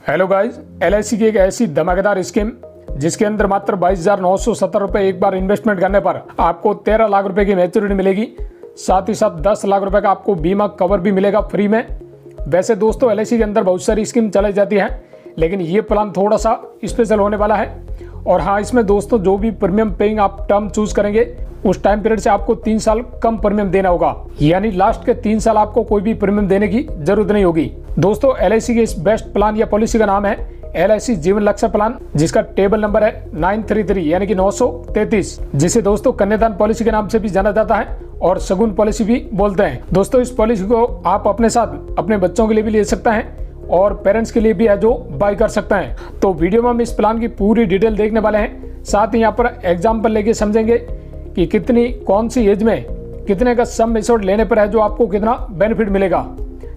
Hello guys, LIC की एक ऐसी धमाकेदार स्कीम जिसके अंदर मात्र 22,970 रुपए एक बार इन्वेस्टमेंट करने पर आपको 13 लाख रुपए की मैच्योरिटी मिलेगी। साथ ही साथ 10 लाख रुपए का आपको बीमा कवर भी मिलेगा फ्री में। वैसे दोस्तों एलआईसी के अंदर बहुत सारी स्कीम चलाई जाती है, लेकिन ये प्लान थोड़ा सा स्पेशल होने वाला है। और हाँ, इसमें दोस्तों जो भी प्रीमियम पेइंग आप टर्म चूज करेंगे उस टाइम पीरियड से आपको 3 साल कम प्रीमियम देना होगा, यानी लास्ट के 3 साल आपको कोई भी प्रीमियम देने की जरूरत नहीं होगी। दोस्तों एलआईसी के इस बेस्ट प्लान या पॉलिसी का नाम है एलआईसी जीवन लक्ष्य प्लान, जिसका टेबल नंबर है 933 यानी कि 933, जिसे दोस्तों कन्यादान पॉलिसी के नाम से भी जाना जाता है और शगुन पॉलिसी भी बोलते हैं। दोस्तों इस पॉलिसी को आप अपने साथ अपने बच्चों के लिए भी ले सकते हैं और पेरेंट्स के लिए भी है जो बाय कर सकते हैं। तो वीडियो में हम इस प्लान की पूरी डिटेल देखने वाले हैं, साथ ही यहाँ पर एग्जाम्पल लेके समझेंगे कि कितनी कौन सी एज में कितने का सम एश्योर्ड लेने पर है जो आपको कितना बेनिफिट मिलेगा।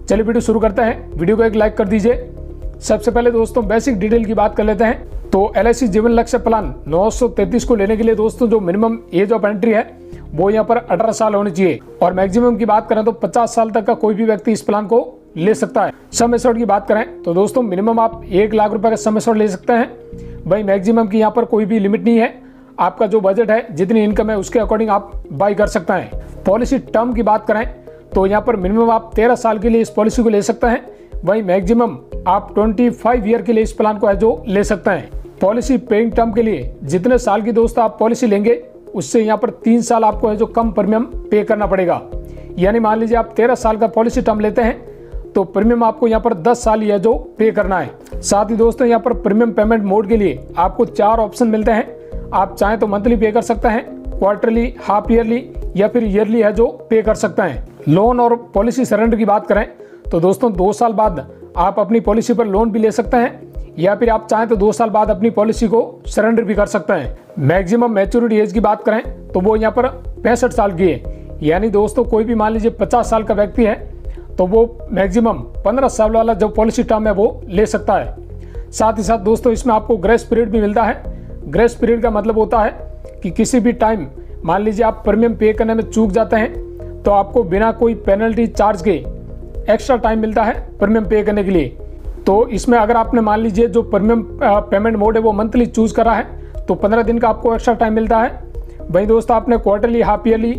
चलिए वीडियो शुरू करते हैं। वीडियो को एक लाइक कर दीजिए। सबसे पहले दोस्तों बेसिक डिटेल की बात कर लेते हैं। तो एलआईसी जीवन लक्ष्य प्लान 933 को लेने के लिए दोस्तों जो मिनिमम एज ऑफ एंट्री है वो यहाँ पर 18 साल होनी चाहिए, और मैक्सिमम की बात करें तो 50 साल तक का कोई भी व्यक्ति इस प्लान को ले सकता है। सम एश्योर्ड की बात करें तो दोस्तों मिनिमम आप 1 लाख रुपए का सम एश्योर्ड ले सकते हैं। भाई मैक्सिमम की यहाँ पर कोई भी लिमिट नहीं है, आपका जो बजट है जितनी इनकम है उसके अकॉर्डिंग आप बाय कर सकते हैं। पॉलिसी टर्म की बात करें तो यहाँ पर मिनिमम आप 13 साल के लिए इस पॉलिसी को ले सकते हैं, वहीं मैक्सिमम आप 25 ईयर के लिए इस प्लान को है जो ले सकते हैं। पॉलिसी पेइंग टर्म के लिए जितने साल की दोस्तों आप पॉलिसी लेंगे उससे यहाँ पर 3 साल आपको है जो कम प्रीमियम पे करना पड़ेगा। यानी मान लीजिए आप 13 साल का पॉलिसी टर्म लेते हैं तो प्रीमियम आपको यहाँ पर 10 साल ही है जो पे करना है। साथ ही दोस्तों यहाँ पर प्रीमियम पेमेंट मोड के लिए आपको 4 ऑप्शन मिलते हैं। आप चाहें तो मंथली पे कर सकते हैं, क्वार्टरली, हाफ ईयरली या फिर ईयरली है जो पे कर सकते हैं। लोन और पॉलिसी सरेंडर की बात करें तो दोस्तों 2 साल बाद आप अपनी पॉलिसी पर लोन भी ले सकते हैं, या फिर आप चाहें तो 2 साल बाद अपनी पॉलिसी को सरेंडर भी कर सकते हैं। मैक्सिमम मैच्योरिटी एज की बात करें तो वो यहाँ पर 65 साल की है, यानी दोस्तों कोई भी मान लीजिए 50 साल का व्यक्ति है तो वो मैक्सिमम 15 साल वाला जो पॉलिसी टर्म है वो ले सकता है। साथ ही साथ दोस्तों इसमें आपको ग्रेस पीरियड भी मिलता है। ग्रेस पीरियड का मतलब होता है कि किसी भी टाइम मान लीजिए आप प्रीमियम पे करने में चूक जाते हैं तो आपको बिना कोई पेनल्टी चार्ज के एक्स्ट्रा टाइम मिलता है प्रीमियम पे करने के लिए। तो इसमें अगर आपने मान लीजिए जो प्रीमियम पेमेंट मोड है वो मंथली चूज करा है तो 15 दिन का आपको एक्स्ट्रा टाइम मिलता है। वहीं दोस्तों आपने क्वार्टरली, हाफ ईयरली,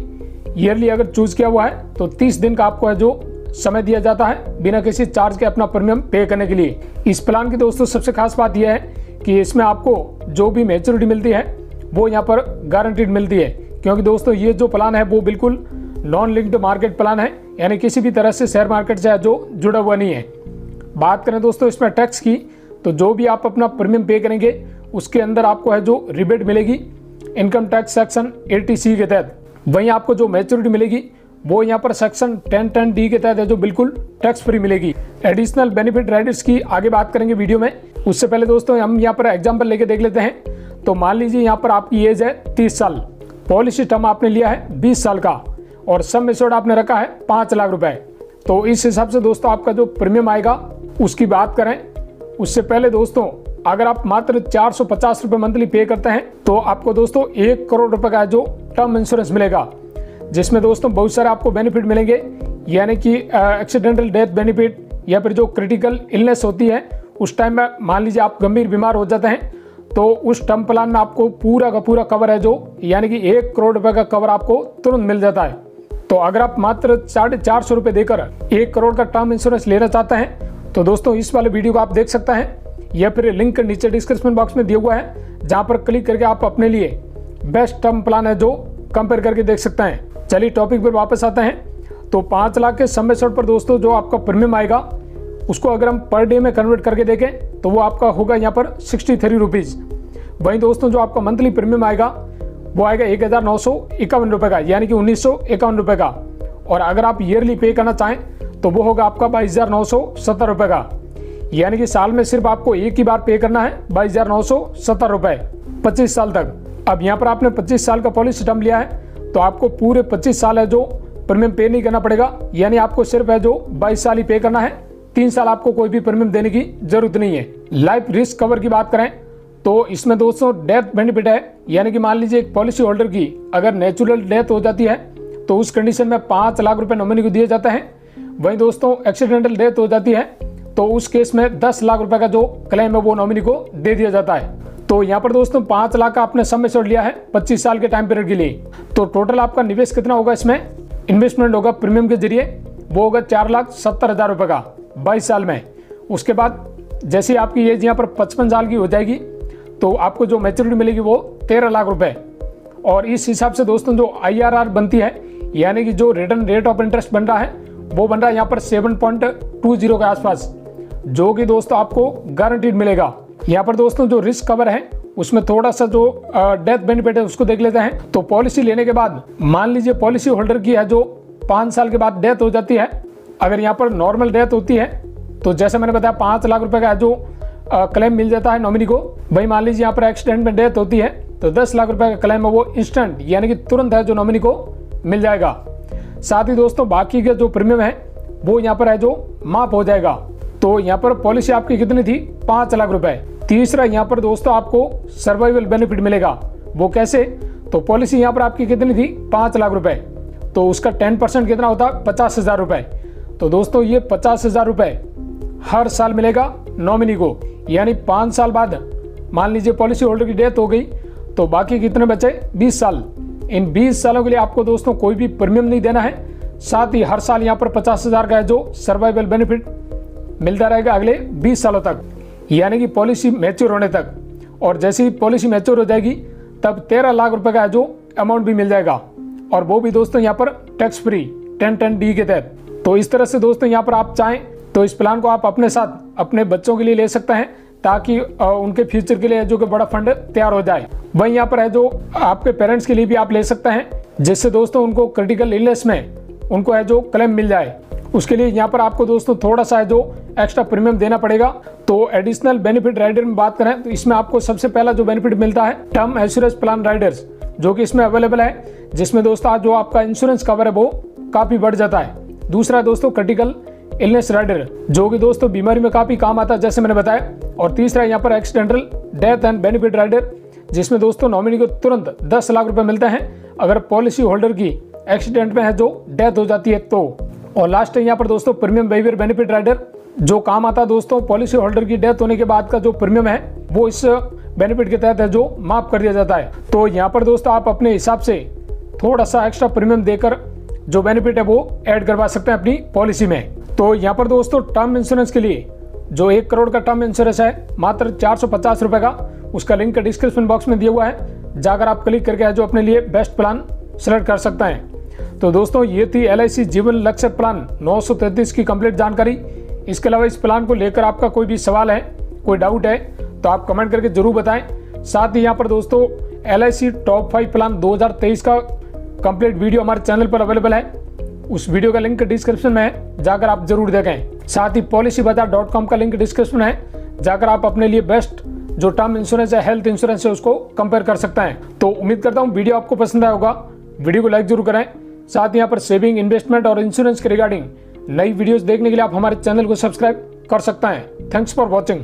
ईयरली अगर चूज किया हुआ है तो 30 दिन का आपको है जो समय दिया जाता है बिना किसी चार्ज के अपना प्रीमियम पे करने के लिए। इस प्लान की दोस्तों सबसे खास बात यह है कि इसमें आपको जो भी मैच्योरिटी मिलती है वो यहाँ पर गारंटीड मिलती है, क्योंकि दोस्तों ये जो प्लान है वो बिल्कुल नॉन लिंक्ड मार्केट प्लान है, यानी किसी भी तरह से शेयर मार्केट से जो जुड़ा हुआ नहीं है। बात करें दोस्तों इसमें टैक्स की तो जो भी आप अपना प्रीमियम पे करेंगे उसके अंदर आपको है जो रिबेट मिलेगी इनकम टैक्स सेक्शन 80C के तहत। वहीं आपको जो मैच्योरिटी मिलेगी वो यहाँ पर सेक्शन 1010D के तहत है जो बिल्कुल टैक्स फ्री मिलेगी। एडिशनल बेनिफिट राइडर्स की आगे बात करेंगे वीडियो में, उससे पहले दोस्तों हम यहाँ पर एग्जाम्पल लेके देख लेते हैं। तो मान लीजिए यहाँ पर आपकी एज है 30 साल, पॉलिसी टर्म आपने लिया है 20 साल का और सम एश्योर्ड आपने रखा है 5 लाख रुपए। तो इस हिसाब से दोस्तों आपका जो प्रीमियम आएगा उसकी बात करें उससे पहले दोस्तों अगर आप मात्र 450 रुपए मंथली पे करते हैं तो आपको दोस्तों 1 करोड़ रुपए का जो टर्म इंश्योरेंस मिलेगा, जिसमें दोस्तों बहुत सारे आपको बेनिफिट मिलेंगे, यानी कि एक्सीडेंटल डेथ बेनिफिट या फिर जो क्रिटिकल इलनेस होती है उस टाइम में मान लीजिए आप गंभीर बीमार हो जाते हैं तो उस टर्म प्लान में आपको पूरा का पूरा कवर है जो यानी कि 1 करोड़ रुपए का कवर आपको तुरंत मिल जाता है। तो अगर आप मात्र 450 रुपए देकर 1 करोड़ का टर्म इंश्योरेंस लेना चाहते हैं तो दोस्तों इस वाले वीडियो को आप देख सकते हैं, या फिर लिंक नीचे डिस्क्रिप्शन बॉक्स में दिया हुआ है, जहां पर क्लिक करके आप अपने लिए बेस्ट टर्म प्लान है जो कंपेयर करके देख सकते हैं। चलिए टॉपिक पर वापस आते हैं। तो 5 लाख के सम एश्योर्ड पर दोस्तों जो आपका प्रीमियम आएगा उसको अगर हम पर डे में कन्वर्ट करके देखें तो वो आपका होगा यहाँ पर 63 रुपीज़। वहीं दोस्तों जो आपका मंथली प्रीमियम आएगा वो आएगा 1,951 रुपये का, यानी कि 1,951 रुपये का। और अगर आप ईयरली पे करना चाहें तो वो होगा आपका 22,970 रुपये का, यानी कि साल में सिर्फ आपको एक ही बार पे करना है 22,970 रुपये 25 साल तक। अब यहाँ पर आपने 25 साल का पॉलिसी टर्म लिया है तो आपको पूरे 25 साल है जो प्रीमियम पे नहीं करना पड़ेगा, यानी आपको सिर्फ है जो 22 साल ही पे करना है, 3 साल आपको कोई भी प्रीमियम देने की जरूरत नहीं है। लाइफ रिस्क कवर की बात करें तो इसमें दोस्तों डेथ बेनिफिट है, यानी कि मान लीजिए एक पॉलिसी होल्डर की अगर नेचुरल डेथ हो जाती है तो उस कंडीशन में 5 लाख रुपए नॉमिनी को दिए जाते हैं। वहीं दोस्तों एक्सीडेंटल डेथ हो जाती है तो उस केस में 10 लाख रुपए का जो क्लेम है वो नॉमिनी को दे दिया जाता है। तो यहाँ पर दोस्तों 5 लाख का आपने सम एश्योर्ड लिया है 25 साल के टाइम पीरियड के लिए, तो टोटल आपका निवेश कितना होगा, इसमें इन्वेस्टमेंट होगा प्रीमियम के जरिए, वो होगा 4,70,000 रुपये का 22 साल में। उसके बाद जैसे आपकी एज यहाँ पर 55 साल की हो जाएगी तो आपको जो मैच्योरिटी मिलेगी वो 13 लाख रुपए। और इस हिसाब से दोस्तों जो IRR बनती है, यानी कि जो रिटर्न रेट ऑफ इंटरेस्ट बन रहा है वो बन रहा है यहाँ पर 7.20 के आसपास, जो कि दोस्तों आपको गारंटीड मिलेगा। यहाँ पर दोस्तों जो रिस्क कवर है उसमें थोड़ा सा जो डेथ बेनिफिट है उसको देख लेते हैं। तो पॉलिसी लेने के बाद मान लीजिए पॉलिसी होल्डर की है जो 5 साल के बाद डेथ हो जाती है, अगर यहाँ पर नॉर्मल डेथ होती है तो जैसे मैंने बताया 5 लाख रुपए का जो क्लेम मिल जाता है नॉमिनी को। भाई मान लीजिए यहाँ पर एक्सीडेंट में डेथ होती है तो 10 लाख रुपए का क्लेम है वो इंस्टेंट यानी कि तुरंत है जो नॉमिनी को मिल जाएगा। साथ ही दोस्तों बाकी का जो प्रीमियम है वो यहाँ पर है जो माफ हो जाएगा। तो यहाँ पर पॉलिसी आपकी कितनी थी, 5 लाख रुपए। तीसरा यहाँ पर दोस्तों आपको सर्वाइवल बेनिफिट मिलेगा, वो कैसे, तो पॉलिसी यहाँ पर आपकी कितनी थी, 5 लाख रुपए, तो उसका 10% कितना होता है, 50,000 रुपए। तो दोस्तों ये 50,000 रुपए हर साल मिलेगा नॉमिनी को, यानी 5 साल बाद मान लीजिए पॉलिसी होल्डर की डेथ हो गई तो बाकी कितने बचे, 20 साल। इन 20 सालों के लिए आपको दोस्तों कोई भी प्रीमियम नहीं देना है। साथ ही हर साल यहाँ पर 50,000 का जो सर्वाइवल बेनिफिट मिलता रहेगा अगले 20 सालों तक, यानी कि पॉलिसी मैच्योर होने तक। और जैसे ही पॉलिसी मैच्योर हो जाएगी तब 13 लाख रुपए का जो अमाउंट भी मिल जाएगा, और वो भी दोस्तों यहाँ पर टैक्स फ्री 10(10)(d) के तहत। तो इस तरह से दोस्तों यहाँ पर आप चाहें तो इस प्लान को आप अपने साथ अपने बच्चों के लिए ले सकते हैं ताकि उनके फ्यूचर के लिए जो कि बड़ा फंड तैयार हो जाए। वहीं यहाँ पर है जो आपके पेरेंट्स के लिए भी आप ले सकते हैं, जिससे दोस्तों उनको क्रिटिकल इलनेस में उनको है जो क्लेम मिल जाए। उसके लिए यहाँ पर आपको दोस्तों थोड़ा सा है जो एक्स्ट्रा प्रीमियम देना पड़ेगा। तो एडिशनल बेनिफिट राइडर में बात करें तो इसमें आपको सबसे पहला जो बेनिफिट मिलता है टर्म एश्योरेंस प्लान राइडर्स, जो कि इसमें अवेलेबल है, जिसमें दोस्तों जो आपका इंश्योरेंस कवर है वो काफी बढ़ जाता है। दूसरा दोस्तों क्रिटिकल इलनेस राइडर, जो कि दोस्तों बीमारी में काफी काम आता है जैसे मैंने बताया। और तीसरा यहाँ पर accidental death and benefit rider, जिसमें दोस्तों नॉमिनी को तुरंत 10 लाख रुपए मिलते हैं अगर पॉलिसी होल्डर की एक्सीडेंट में है जो डेथ हो जाती है तो। और लास्ट है यहाँ पर दोस्तों प्रीमियम वेवियर बेनिफिट राइडर, जो काम आता है दोस्तों पॉलिसी होल्डर की डेथ होने के बाद का जो प्रीमियम है वो इस बेनिफिट के तहत है जो माफ कर दिया जाता है। तो यहाँ पर दोस्तों आप अपने हिसाब से थोड़ा सा एक्स्ट्रा प्रीमियम देकर जो बेनिफिट है वो ऐड करवा सकते हैं अपनी पॉलिसी में। तो यहाँ पर दोस्तों टर्म इंश्योरेंस के लिए जो 1 करोड़ का टर्म इंश्योरेंस है मात्र 450 रुपए का, उसका लिंक डिस्क्रिप्शन बॉक्स में दिया हुआ है, जाकर आप क्लिक करके जो अपने लिए बेस्ट प्लान सेलेक्ट कर सकते हैं। तो दोस्तों ये थी LIC जीवन लक्ष्य प्लान 933 की कंप्लीट जानकारी। इसके अलावा इस प्लान को लेकर आपका कोई भी सवाल है, कोई डाउट है तो आप कमेंट करके जरूर बताएं। साथ ही यहाँ पर दोस्तों LIC टॉप 5 प्लान 2023 का कंप्लीट वीडियो हमारे चैनल पर अवेलेबल है, उस वीडियो का लिंक डिस्क्रिप्शन में है, जाकर आप जरूर देखें। साथ ही policybazaar.com का लिंक डिस्क्रिप्शन है, जाकर आप अपने लिए बेस्ट जो टर्म इंश्योरेंस है, हेल्थ इंश्योरेंस है, उसको कंपेयर कर सकते हैं। तो उम्मीद करता हूँ वीडियो आपको पसंद आया होगा, वीडियो को लाइक जरूर करें। साथ ही यहाँ पर सेविंग, इन्वेस्टमेंट और इंश्योरेंस के रिगार्डिंग नई वीडियोस देखने के लिए आप हमारे चैनल को सब्सक्राइब कर सकते हैं। Thanks for watching.